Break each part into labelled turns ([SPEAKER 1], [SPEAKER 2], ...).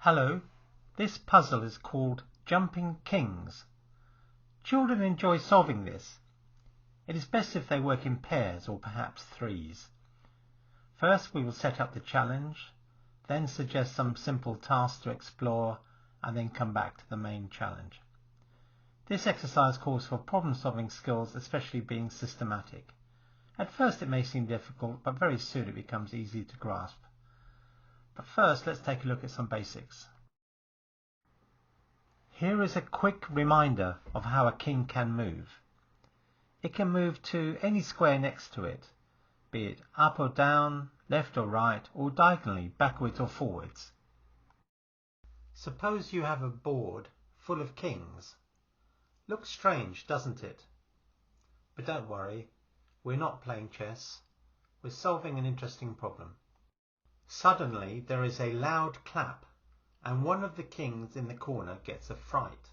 [SPEAKER 1] Hello, this puzzle is called Jumping Kings. Children enjoy solving this. It is best if they work in pairs or perhaps threes. First we will set up the challenge, then suggest some simple tasks to explore, and then come back to the main challenge. This exercise calls for problem-solving skills, especially being systematic. At first it may seem difficult, but very soon it becomes easy to grasp. But first, let's take a look at some basics. Here is a quick reminder of how a king can move. It can move to any square next to it, be it up or down, left or right, or diagonally, backwards or forwards. Suppose you have a board full of kings. Looks strange, doesn't it? But don't worry, we're not playing chess. We're solving an interesting problem. Suddenly there is a loud clap, and one of the kings in the corner gets a fright.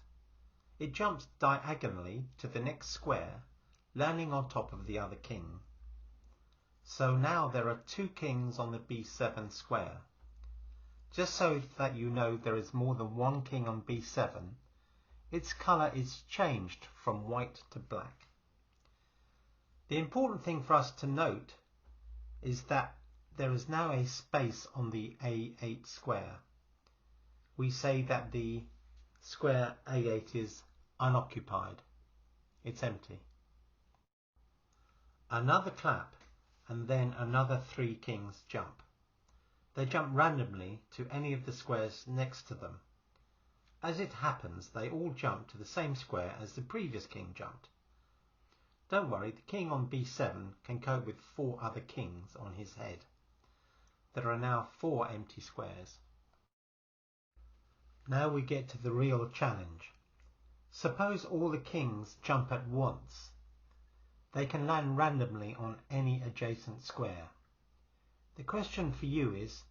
[SPEAKER 1] It jumps diagonally to the next square, landing on top of the other king. So now there are two kings on the b7 square. Just so that you know there is more than one king on b7, its colour is changed from white to black. The important thing for us to note is that there is now a space on the A8 square. We say that the square A8 is unoccupied. It's empty. Another clap, and then another three kings jump. They jump randomly to any of the squares next to them. As it happens, they all jump to the same square as the previous king jumped. Don't worry, the king on b7 can cope with four other kings on his head. There are now four empty squares. Now we get to the real challenge. Suppose all the kings jump at once. They can land randomly on any adjacent square. The question for you is,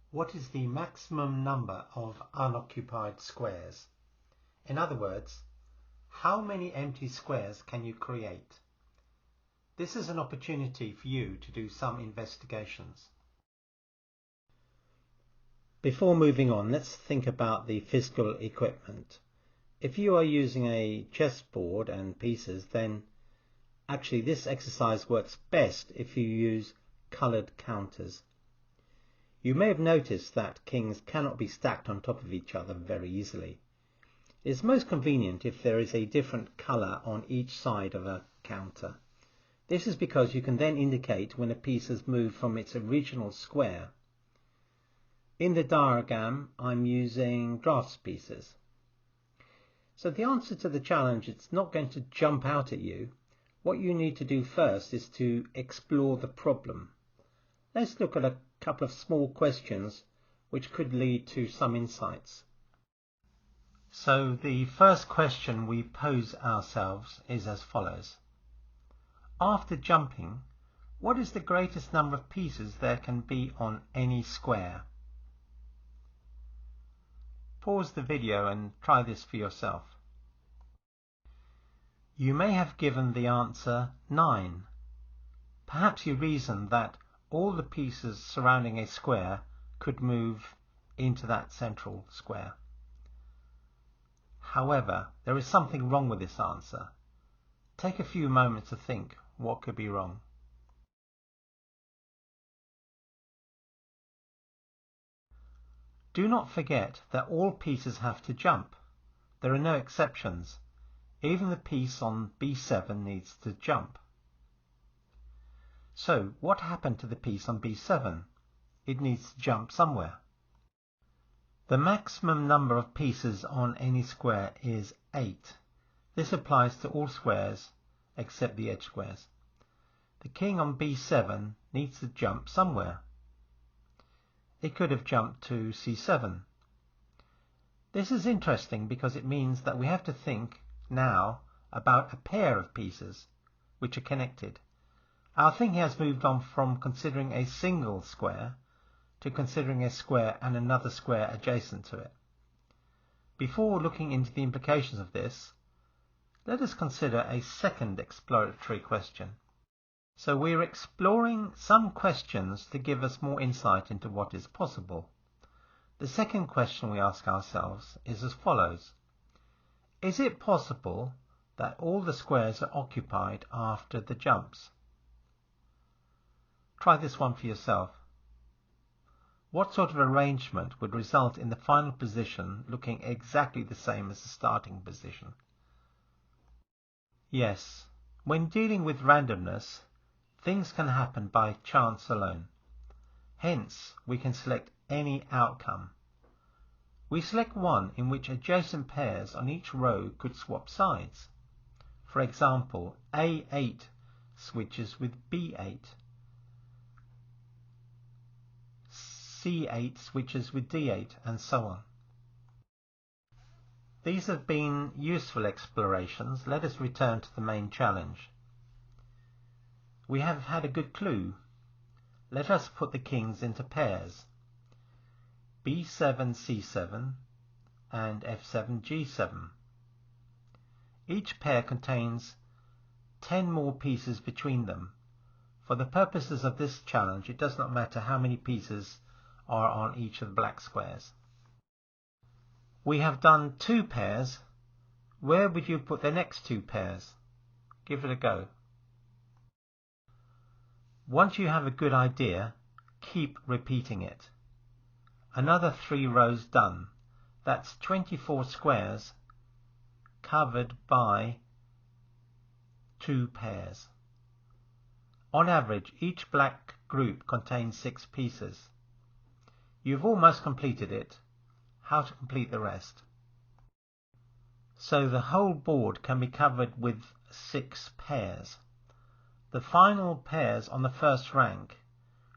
[SPEAKER 1] what is the maximum number of unoccupied squares? In other words, how many empty squares can you create? This is an opportunity for you to do some investigations. Before moving on, let's think about the physical equipment. If you are using a chessboard and pieces, then actually this exercise works best if you use coloured counters. You may have noticed that kings cannot be stacked on top of each other very easily. It is most convenient if there is a different colour on each side of a counter. This is because you can then indicate when a piece has moved from its original square. In the diagram, I'm using drafts pieces. So the answer to the challenge, it's not going to jump out at you. What you need to do first is to explore the problem. Let's look at a couple of small questions which could lead to some insights. So the first question we pose ourselves is as follows. After jumping, what is the greatest number of pieces there can be on any square? Pause the video and try this for yourself. You may have given the answer 9. Perhaps you reasoned that all the pieces surrounding a square could move into that central square. However, there is something wrong with this answer. Take a few moments to think what could be wrong. Do not forget that all pieces have to jump. There are no exceptions. Even the piece on b7 needs to jump. So, what happened to the piece on b7? It needs to jump somewhere. The maximum number of pieces on any square is 8. This applies to all squares except the edge squares. The king on b7 needs to jump somewhere. It could have jumped to c7. This is interesting because it means that we have to think now about a pair of pieces which are connected. Our thinking has moved on from considering a single square to considering a square and another square adjacent to it. Before looking into the implications of this, let us consider a second exploratory question. So we're exploring some questions to give us more insight into what is possible. The second question we ask ourselves is as follows. Is it possible that all the squares are occupied after the jumps? Try this one for yourself. What sort of arrangement would result in the final position looking exactly the same as the starting position? Yes, when dealing with randomness, things can happen by chance alone. Hence, we can select any outcome. We select one in which adjacent pairs on each row could swap sides. For example, A8 switches with B8. C8 switches with D8, and so on. These have been useful explorations. Let us return to the main challenge. We have had a good clue. Let us put the kings into pairs. B7, C7 and F7, G7. Each pair contains 10 more pieces between them. For the purposes of this challenge, it does not matter how many pieces are on each of the black squares. We have done 2 pairs. Where would you put the next 2 pairs? Give it a go. Once you have a good idea, keep repeating it. Another 3 rows done. That's 24 squares covered by 2 pairs. On average, each black group contains 6 pieces. You've almost completed it. How to complete the rest? So the whole board can be covered with 6 pairs. The final pairs on the first rank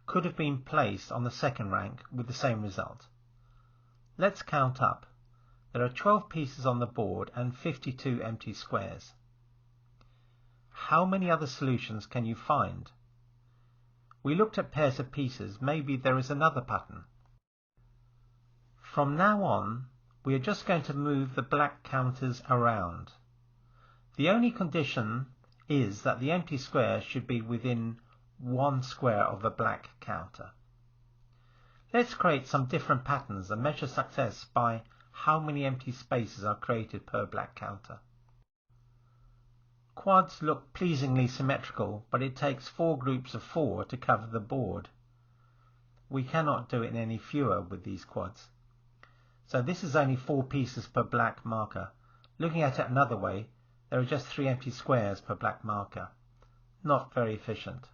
[SPEAKER 1] could have been placed on the second rank with the same result. Let's count up. There are 12 pieces on the board and 52 empty squares. How many other solutions can you find? We looked at pairs of pieces. Maybe there is another pattern. From now on, we are just going to move the black counters around. The only condition is that the empty square should be within 1 square of the black counter. Let's create some different patterns and measure success by how many empty spaces are created per black counter. Quads look pleasingly symmetrical, but it takes 4 groups of 4 to cover the board. We cannot do it in any fewer with these quads. So this is only 4 pieces per black marker. Looking at it another way, there are just 3 empty squares per black marker. Not very efficient.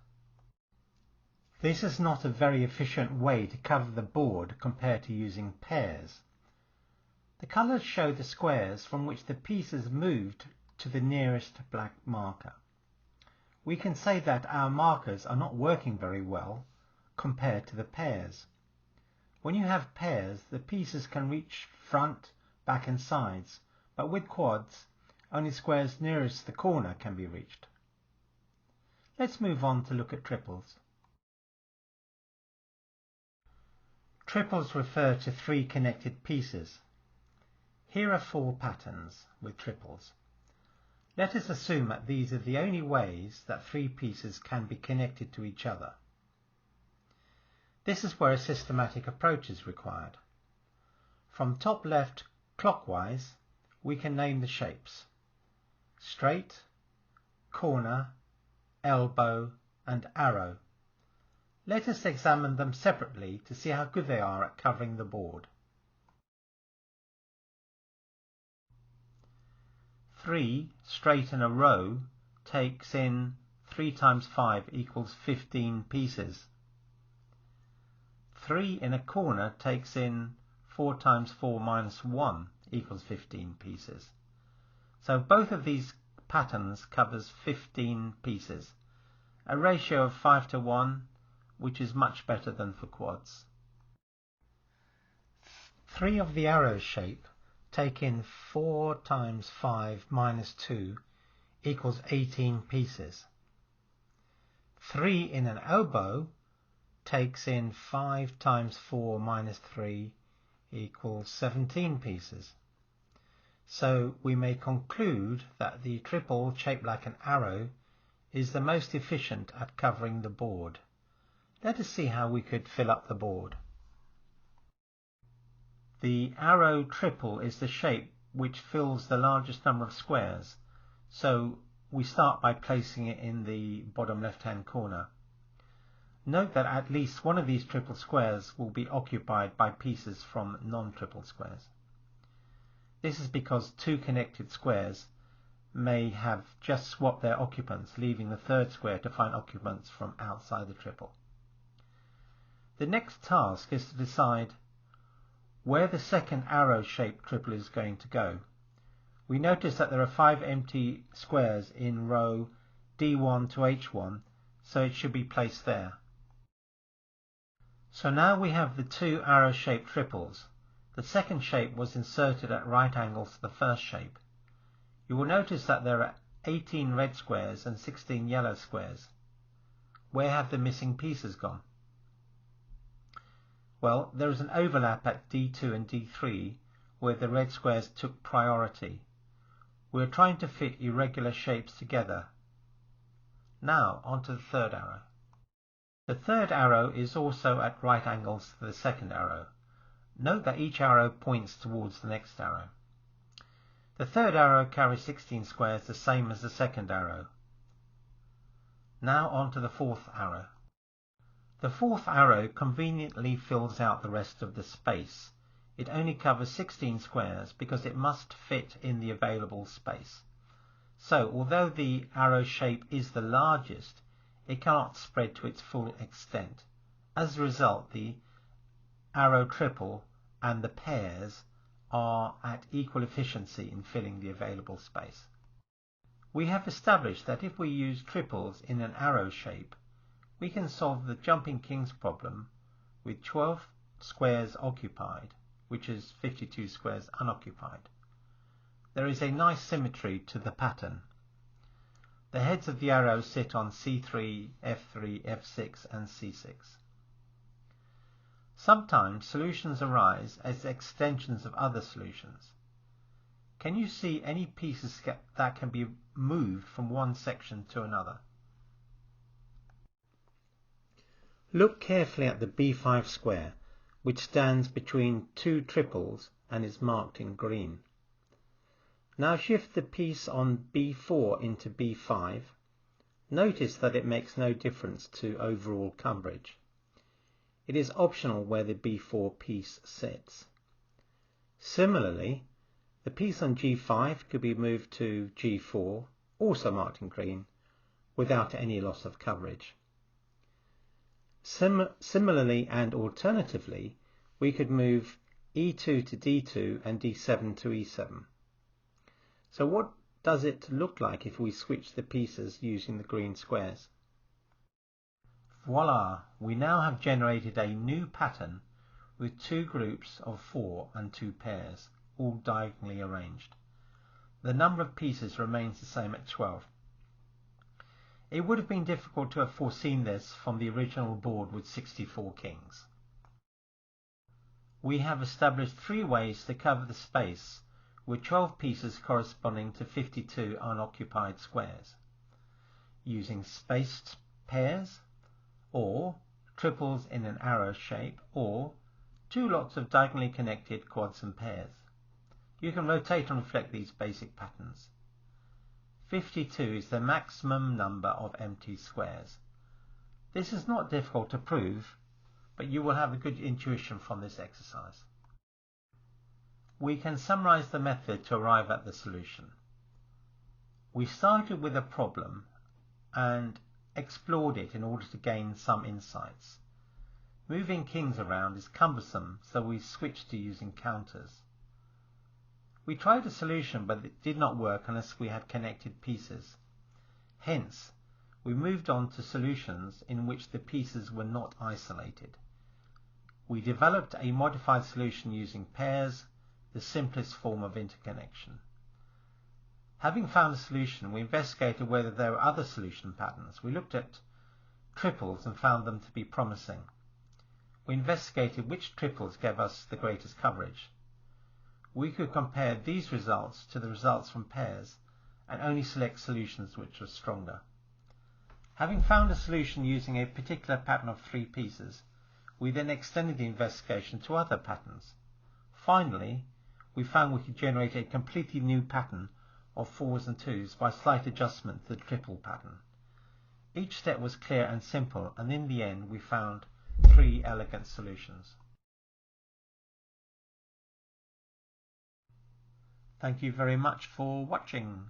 [SPEAKER 1] This is not a very efficient way to cover the board compared to using pairs. The colours show the squares from which the pieces moved to the nearest black marker. We can say that our markers are not working very well compared to the pairs. When you have pairs, the pieces can reach front, back and sides, but with quads, only squares nearest the corner can be reached. Let's move on to look at triples. Triples refer to 3 connected pieces. Here are 4 patterns with triples. Let us assume that these are the only ways that 3 pieces can be connected to each other. This is where a systematic approach is required. From top left clockwise, we can name the shapes: straight, corner, elbow, and arrow. Let us examine them separately to see how good they are at covering the board. 3 straight in a row takes in 3 times 5 equals 15 pieces. 3 in a corner takes in 4 times 4 minus 1 equals 15 pieces. So both of these patterns covers 15 pieces, a ratio of 5 to 1, which is much better than for quads. 3 of the arrow shape take in 4 times 5 minus 2 equals 18 pieces. 3 in an elbow takes in 5 times 4 minus 3 equals 17 pieces. So we may conclude that the triple shaped like an arrow is the most efficient at covering the board. Let us see how we could fill up the board. The arrow triple is the shape which fills the largest number of squares, so we start by placing it in the bottom left-hand corner. Note that at least one of these triple squares will be occupied by pieces from non-triple squares. This is because two connected squares may have just swapped their occupants, leaving the third square to find occupants from outside the triple. The next task is to decide where the second arrow-shaped triple is going to go. We notice that there are 5 empty squares in row D1 to H1, so it should be placed there. So now we have the two arrow-shaped triples. The second shape was inserted at right angles to the first shape. You will notice that there are 18 red squares and 16 yellow squares. Where have the missing pieces gone? Well, there is an overlap at D2 and D3 where the red squares took priority. We are trying to fit irregular shapes together. Now onto the third arrow. The third arrow is also at right angles to the second arrow. Note that each arrow points towards the next arrow. The third arrow carries 16 squares, the same as the second arrow. Now on to the fourth arrow. The fourth arrow conveniently fills out the rest of the space. It only covers 16 squares because it must fit in the available space. So, although the arrow shape is the largest, it cannot spread to its full extent. As a result, the arrow triple and the pairs are at equal efficiency in filling the available space. We have established that if we use triples in an arrow shape, we can solve the jumping kings problem with 12 squares occupied, which is 52 squares unoccupied. There is a nice symmetry to the pattern. The heads of the arrows sit on C3, F3, F6 and C6. Sometimes solutions arise as extensions of other solutions. Can you see any pieces that can be moved from one section to another? Look carefully at the B5 square, which stands between two triples and is marked in green. Now shift the piece on B4 into B5. Notice that it makes no difference to overall coverage. It is optional where the B4 piece sits. Similarly, the piece on G5 could be moved to G4, also marked in green, without any loss of coverage. Similarly and alternatively, we could move E2 to D2 and D7 to E7. So what does it look like if we switch the pieces using the green squares? Voila! We now have generated a new pattern with two groups of 4 and 2 pairs, all diagonally arranged. The number of pieces remains the same at 12. It would have been difficult to have foreseen this from the original board with 64 kings. We have established 3 ways to cover the space with 12 pieces corresponding to 52 unoccupied squares, using spaced pairs, or triples in an arrow shape, or 2 lots of diagonally connected quads and pairs. You can rotate and reflect these basic patterns. 52 is the maximum number of empty squares. This is not difficult to prove, but you will have a good intuition from this exercise. We can summarize the method to arrive at the solution. We started with a problem and explored it in order to gain some insights. Moving kings around is cumbersome, so we switched to using counters. We tried a solution, but it did not work unless we had connected pieces. Hence, we moved on to solutions in which the pieces were not isolated. We developed a modified solution using pairs, the simplest form of interconnection. Having found a solution, we investigated whether there were other solution patterns. We looked at triples and found them to be promising. We investigated which triples gave us the greatest coverage. We could compare these results to the results from pairs and only select solutions which were stronger. Having found a solution using a particular pattern of 3 pieces, we then extended the investigation to other patterns. Finally, we found we could generate a completely new pattern of 4s and 2s by slight adjustment to the triple pattern. Each step was clear and simple, and in the end we found 3 elegant solutions. Thank you very much for watching.